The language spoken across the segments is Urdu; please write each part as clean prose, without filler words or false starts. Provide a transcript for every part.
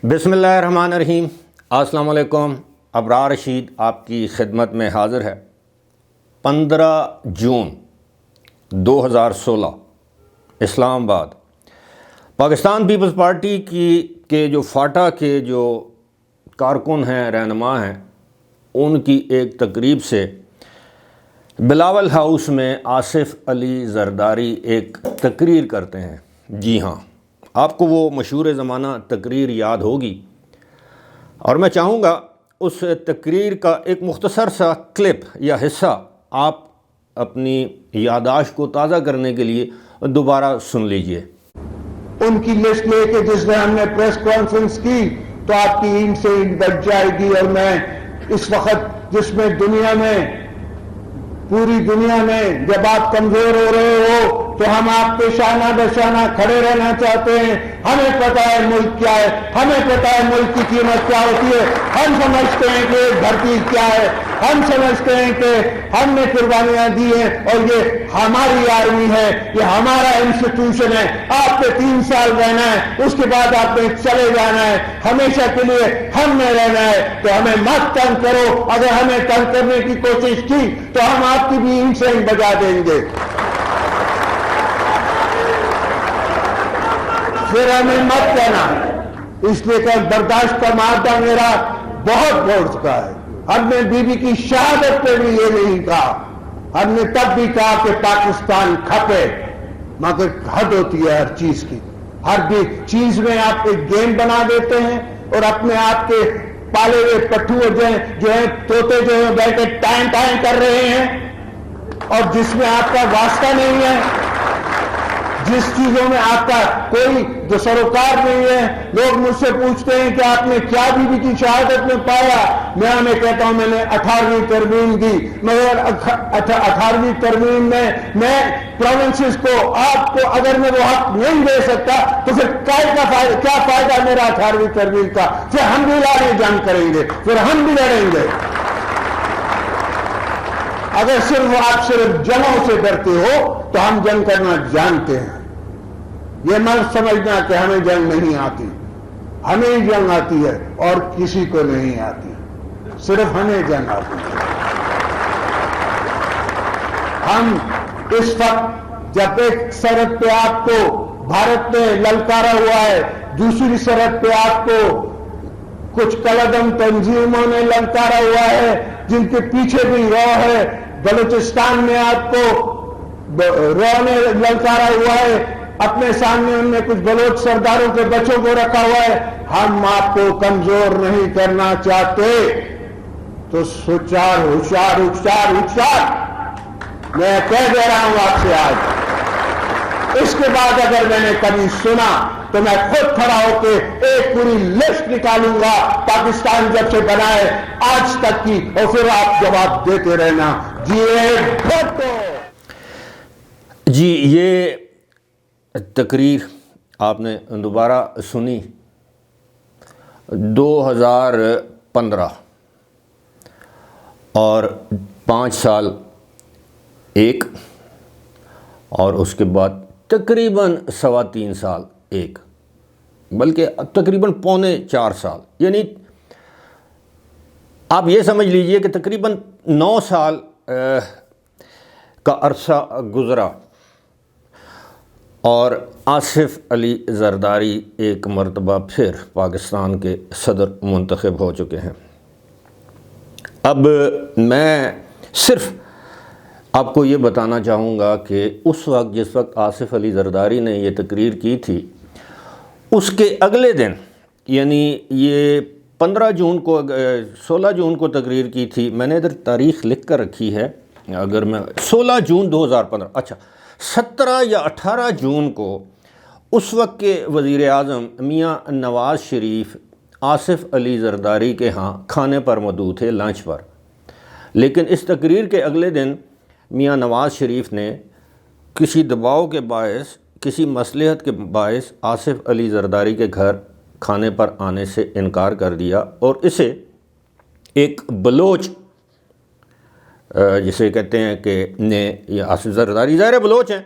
بسم اللہ الرحمن الرحیم۔ السلام علیکم۔ ابرار رشید آپ کی خدمت میں حاضر ہے۔ 15 جون 2016 اسلام آباد پاکستان پیپلز پارٹی کے جو فاٹا کے جو کارکن ہیں، رہنما ہیں، ان کی ایک تقریب سے بلاول ہاؤس میں آصف علی زرداری ایک تقریر کرتے ہیں۔ جی ہاں، آپ کو وہ مشہور زمانہ تقریر یاد ہوگی، اور میں چاہوں گا اس تقریر کا ایک مختصر سا کلپ یا حصہ آپ اپنی یادداشت کو تازہ کرنے کے لیے دوبارہ سن لیجئے۔ ان کی لسٹ لے کے جس میں ہم نے پریس کانفرنس کی تو آپ کی اینٹ سے اینٹ بچ جائے گی، اور میں اس وقت جس میں پوری دنیا میں جب آپ کمزور ہو رہے ہو تو ہم آپ کے شانہ بشانہ کھڑے رہنا چاہتے ہیں۔ ہمیں پتہ ہے ملک کیا ہے، ہمیں پتہ ہے ملک کی قیمت کیا ہوتی ہے، ہم سمجھتے ہیں کہ دھرتی کیا ہے، ہم سمجھتے ہیں کہ ہم نے قربانیاں دی ہیں اور یہ ہماری آرمی ہے، یہ ہمارا انسٹیٹیوشن ہے۔ آپ نے 3 سال رہنا ہے، اس کے بعد آپ نے چلے جانا ہے، ہمیشہ کے لیے ہم نے رہنا ہے، تو ہمیں مت تنگ کرو۔ اگر ہمیں تنگ کرنے کی کوشش کی تو ہم آپ کی بھی اینٹ سے اینٹ بجا دیں گے، پھر ہمیں مت کہنا۔ اس لیے کہ برداشت کا معاہدہ میرا بہت بڑھ چکا ہے۔ ہم نے بی بی کی شہادت پہ بھی یہ نہیں کہا، ہم نے تب بھی کہا کہ پاکستان کھپے، مگر حد ہوتی ہے ہر چیز کی۔ ہر بھی چیز میں آپ ایک گیم بنا دیتے ہیں اور اپنے آپ کے پالے ہوئے پٹھو جو ہیں طوطے جو ہیں بیٹھ کے ٹائم ٹائم کر رہے ہیں، اور جس میں آپ کا واسطہ نہیں ہے، جس چیزوں میں آپ کا کوئی سروکار نہیں ہے۔ لوگ مجھ سے پوچھتے ہیں کہ آپ نے کیا بی بی کی شہادت میں پایا، میں انہیں کہتا ہوں میں نے 18ویں ترمیم دی، مگر 18ویں ترمیم میں میں پروونسز کو آپ کو اگر میں وہ حق نہیں دے سکتا تو پھر کیا فائدہ میرا 18ویں ترمیم کا؟ پھر ہم بھی جنگ کریں گے، پھر ہم بھی لڑیں گے۔ اگر آپ صرف جنگوں سے ڈرتے ہو تو ہم جنگ کرنا جانتے ہیں۔ یہ مت سمجھنا کہ ہمیں جنگ نہیں آتی، ہمیں جنگ آتی ہے اور کسی کو نہیں آتی، صرف ہمیں جنگ آتی ہے۔ ہم اس وقت جب ایک سرحد پہ آپ کو بھارت نے للکارا ہوا ہے، دوسری سرحد پہ آپ کو کچھ کلعدم تنظیموں نے للکارا ہوا ہے جن کے پیچھے بھی رو ہے۔ بلوچستان میں آپ کو رو نے للکارا ہوا ہے، اپنے سامنے ان نے کچھ بلوچ سرداروں کے بچوں کو رکھا ہوا ہے۔ ہم آپ کو کمزور نہیں کرنا چاہتے، تو ہوشیار میں کہہ دے رہا ہوں آپ سے آج۔ اس کے بعد اگر میں نے کبھی سنا تو میں خود کھڑا ہو کے ایک پوری لسٹ نکالوں گا پاکستان جب سے بنا ہے آج تک کی، اور پھر آپ جواب دیتے رہنا۔ جی یہ تقریر آپ نے دوبارہ سنی 2015 اور 5 سال ایک، اور اس کے بعد تقریباً 3.25 سال ایک، بلکہ تقریباً 3.25 سال، یعنی آپ یہ سمجھ لیجئے کہ تقریباً 9 سال کا عرصہ گزرا، اور آصف علی زرداری ایک مرتبہ پھر پاکستان کے صدر منتخب ہو چکے ہیں۔ اب میں صرف آپ کو یہ بتانا چاہوں گا کہ اس وقت جس وقت آصف علی زرداری نے یہ تقریر کی تھی، اس کے اگلے دن، یعنی یہ 16 جون کو تقریر کی تھی، میں نے ادھر تاریخ لکھ کر رکھی ہے، اگر میں 16 جون 2015، اچھا 17 یا 18 جون کو اس وقت کے وزیر اعظم میاں نواز شریف آصف علی زرداری کے ہاں کھانے پر مدعو تھے، لنچ پر، لیکن اس تقریر کے اگلے دن میاں نواز شریف نے کسی دباؤ کے باعث، کسی مصلحت کے باعث آصف علی زرداری کے گھر کھانے پر آنے سے انکار کر دیا، اور اسے ایک بلوچ جسے کہتے ہیں کہ آصف زرداری ظاہر بلوچ ہیں،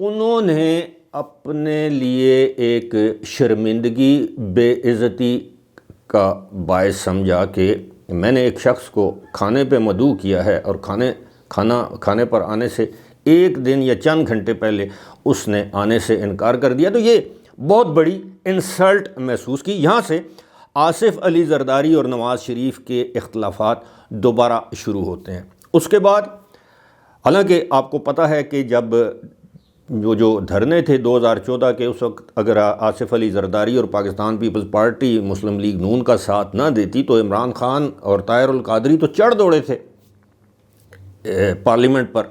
انہوں نے اپنے لیے ایک شرمندگی، بے عزتی کا باعث سمجھا کہ میں نے ایک شخص کو کھانے پہ مدعو کیا ہے اور کھانے پر آنے سے ایک دن یا چند گھنٹے پہلے اس نے آنے سے انکار کر دیا، تو یہ بہت بڑی انسلٹ محسوس کی۔ یہاں سے آصف علی زرداری اور نواز شریف کے اختلافات دوبارہ شروع ہوتے ہیں۔ اس کے بعد حالانکہ آپ کو پتہ ہے کہ جب جو دھرنے تھے 2014 کے، اس وقت اگر آصف علی زرداری اور پاکستان پیپلز پارٹی مسلم لیگ نون کا ساتھ نہ دیتی تو عمران خان اور طاہر القادری تو چڑھ دوڑے تھے پارلیمنٹ پر۔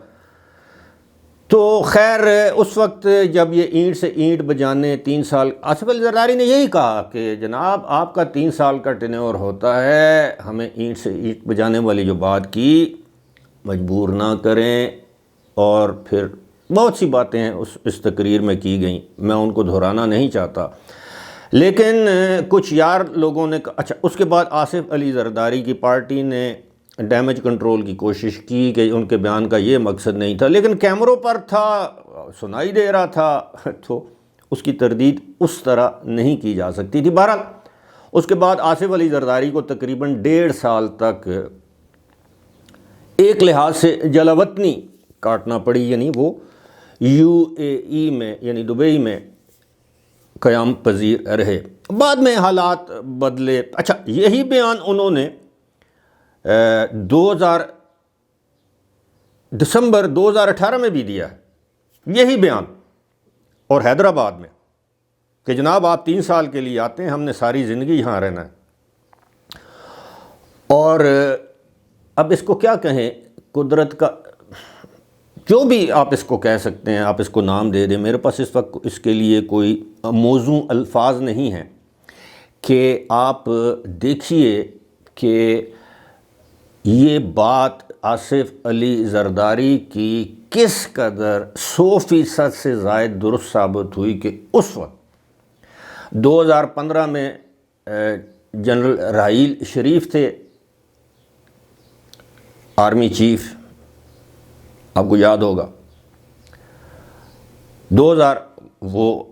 تو خیر اس وقت جب یہ اینٹ سے اینٹ بجانے 3 سال، آصف علی زرداری نے یہی کہا کہ جناب آپ کا 3 سال کا ٹینیور ہوتا ہے، ہمیں اینٹ سے اینٹ بجانے والی جو بات کی مجبور نہ کریں، اور پھر بہت سی باتیں اس تقریر میں کی گئیں، میں ان کو دہرانا نہیں چاہتا، لیکن کچھ یار لوگوں نے اچھا اس کے بعد آصف علی زرداری کی پارٹی نے ڈیمیج کنٹرول کی کوشش کی کہ ان کے بیان کا یہ مقصد نہیں تھا، لیکن کیمروں پر تھا، سنائی دے رہا تھا، تو اس کی تردید اس طرح نہیں کی جا سکتی تھی۔ بہرحال اس کے بعد آصف علی زرداری کو تقریباً 1.5 سال تک ایک لحاظ سے جلاوطنی کاٹنا پڑی، یعنی وہ UAE میں یعنی دبئی میں قیام پذیر رہے۔ بعد میں حالات بدلے۔ اچھا یہی بیان انہوں نے دسمبر 2018 میں بھی دیا ہے، یہی بیان، اور حیدرآباد میں، کہ جناب آپ 3 سال کے لیے آتے ہیں، ہم نے ساری زندگی یہاں رہنا ہے۔ اور اب اس کو کیا کہیں، قدرت کا جو بھی آپ اس کو کہہ سکتے ہیں، آپ اس کو نام دے دیں، میرے پاس اس وقت اس کے لیے کوئی موزوں الفاظ نہیں ہیں، کہ آپ دیکھیے کہ یہ بات آصف علی زرداری کی کس قدر 100% سے زائد درست ثابت ہوئی کہ اس وقت 2015 میں جنرل راحیل شریف تھے آرمی چیف، آپ کو یاد ہوگا وہ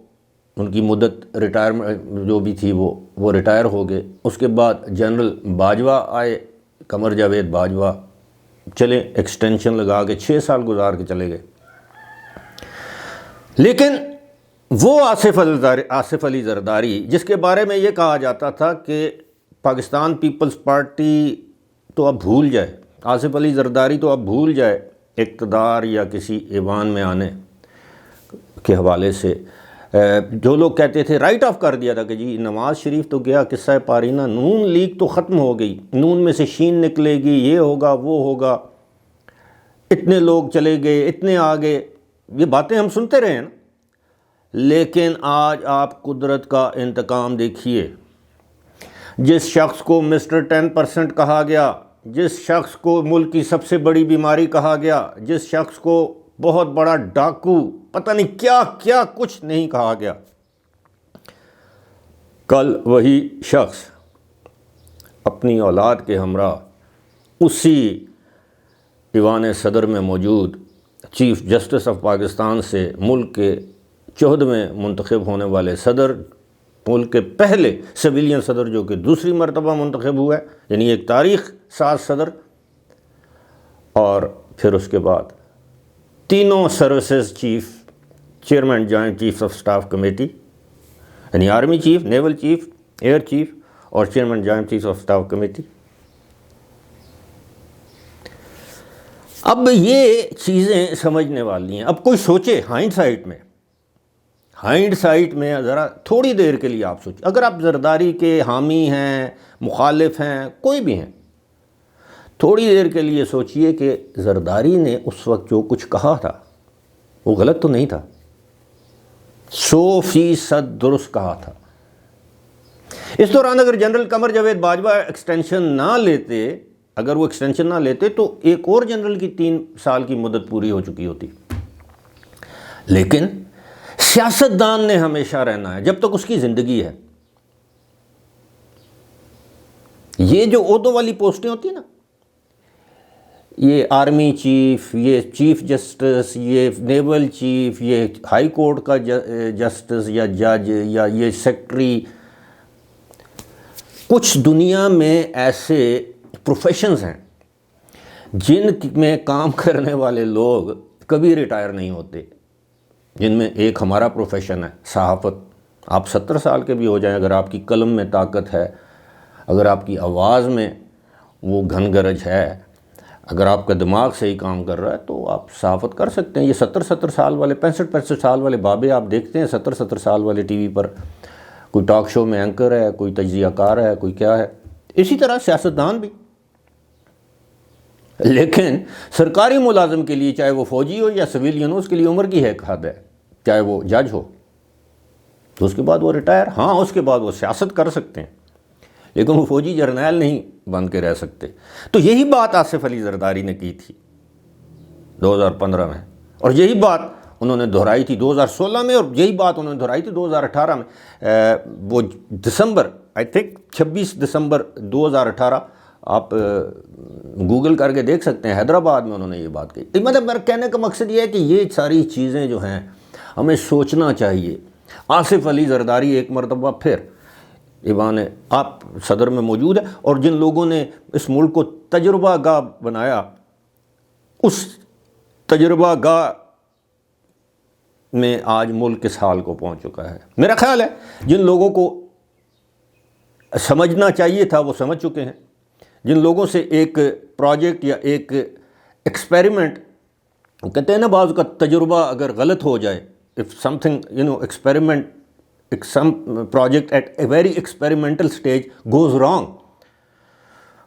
ان کی مدت ریٹائرمنٹ جو بھی تھی وہ ریٹائر ہو گئے۔ اس کے بعد جنرل باجوہ آئے، قمر جاوید باجوہ، چلے ایکسٹینشن لگا کے 6 سال گزار کے چلے گئے، لیکن وہ آصف علی زرداری جس کے بارے میں یہ کہا جاتا تھا کہ پاکستان پیپلز پارٹی تو اب بھول جائے، آصف علی زرداری تو اب بھول جائے اقتدار یا کسی ایوان میں آنے کے حوالے سے، جو لوگ کہتے تھے رائٹ آف کر دیا تھا کہ جی نواز شریف تو گیا، قصہ پارینہ، نون لیگ تو ختم ہو گئی، نون میں سے شین نکلے گی، یہ ہوگا وہ ہوگا، اتنے لوگ چلے گئے، اتنے آگے، یہ باتیں ہم سنتے رہے ہیں نا۔ لیکن آج آپ قدرت کا انتقام دیکھیے، جس شخص کو مسٹر 10% کہا گیا، جس شخص کو ملک کی سب سے بڑی بیماری کہا گیا، جس شخص کو بہت بڑا ڈاکو، پتہ نہیں کیا کیا کچھ نہیں کہا گیا، کل وہی شخص اپنی اولاد کے ہمراہ اسی ایوان صدر میں موجود چیف جسٹس آف پاکستان سے، ملک کے 14ویں منتخب ہونے والے صدر، ملک کے پہلے سویلین صدر جو کہ دوسری مرتبہ منتخب ہوا ہے، یعنی ایک تاریخ ساز صدر، اور پھر اس کے بعد تینوں services chief, chairman joint chief of staff committee, یعنی army chief, naval chief, air chief اور chairman joint chief of staff committee. اب یہ چیزیں سمجھنے والی ہیں۔ اب کوئی سوچے ہائنڈ سائٹ میں ذرا تھوڑی دیر کے لیے آپ سوچیں، اگر آپ زرداری کے حامی ہیں، مخالف ہیں، کوئی بھی ہیں، تھوڑی دیر کے لیے سوچئے کہ زرداری نے اس وقت جو کچھ کہا تھا وہ غلط تو نہیں تھا، 100% درست کہا تھا۔ اس دوران اگر جنرل قمر جاوید باجوہ ایکسٹینشن نہ لیتے تو ایک اور جنرل کی 3 سال کی مدت پوری ہو چکی ہوتی۔ لیکن سیاستدان نے ہمیشہ رہنا ہے جب تک اس کی زندگی ہے۔ یہ جو عہدوں والی پوسٹیں ہوتی ہیں نا، یہ آرمی چیف، یہ چیف جسٹس، یہ نیول چیف، یہ ہائی کورٹ کا جسٹس یا جج، یا یہ سیکٹری، کچھ دنیا میں ایسے پروفیشنز ہیں جن میں کام کرنے والے لوگ کبھی ریٹائر نہیں ہوتے، جن میں ایک ہمارا پروفیشن ہے صحافت۔ آپ 70 سال کے بھی ہو جائیں، اگر آپ کی قلم میں طاقت ہے، اگر آپ کی آواز میں وہ گھن گرج ہے، اگر آپ کا دماغ صحیح کام کر رہا ہے تو آپ صحافت کر سکتے ہیں۔ یہ 70 سال والے، 65 سال والے بابے آپ دیکھتے ہیں، 70 سال والے ٹی وی پر کوئی ٹاک شو میں اینکر ہے، کوئی تجزیہ کار ہے، کوئی کیا ہے۔ اسی طرح سیاستدان بھی، لیکن سرکاری ملازم کے لیے، چاہے وہ فوجی ہو یا سویلین ہو، اس کے لیے عمر کی ایک حد ہے، چاہے وہ جج ہو تو اس کے بعد وہ ریٹائر، ہاں اس کے بعد وہ سیاست کر سکتے ہیں، لیکن وہ فوجی جرنیل نہیں بن کے رہ سکتے۔ تو یہی بات آصف علی زرداری نے کی تھی 2015 میں، اور یہی بات انہوں نے دہرائی تھی 2016 میں، اور یہی بات انہوں نے دہرائی تھی 2018 میں۔ وہ دسمبر، آئی تھنک 26 دسمبر 2018، آپ گوگل کر کے دیکھ سکتے ہیں، حیدرآباد میں انہوں نے یہ بات کہی۔ مطلب میرا کہنے کا مقصد یہ ہے کہ یہ ساری چیزیں جو ہیں ہمیں سوچنا چاہیے۔ آصف علی زرداری ایک مرتبہ پھر ایوان آپ صدر میں موجود ہے، اور جن لوگوں نے اس ملک کو تجربہ گاہ بنایا، اس تجربہ گاہ میں آج ملک کس حال کو پہنچ چکا ہے۔ میرا خیال ہے جن لوگوں کو سمجھنا چاہیے تھا وہ سمجھ چکے ہیں۔ جن لوگوں سے ایک پروجیکٹ یا ایک ایکسپیریمنٹ، کہتے ہیں نا بعض کا تجربہ اگر غلط ہو جائے، if something experiment, some project at a very experimental stage goes wrong،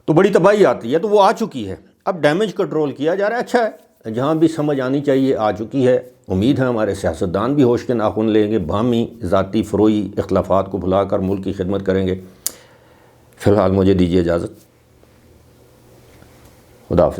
تو بڑی تباہی آتی ہے، تو وہ آ چکی ہے۔ اب ڈیمیج کنٹرول کیا جا رہا ہے، اچھا ہے، جہاں بھی سمجھ آنی چاہیے آ چکی ہے۔ امید ہے ہمارے سیاستدان بھی ہوش کے ناخن لیں گے، باہمی ذاتی فروئی اختلافات کو بھلا کر ملک کی خدمت کریں گے۔ فی الحال مجھے دیجیے اجازت، خدا حافظ۔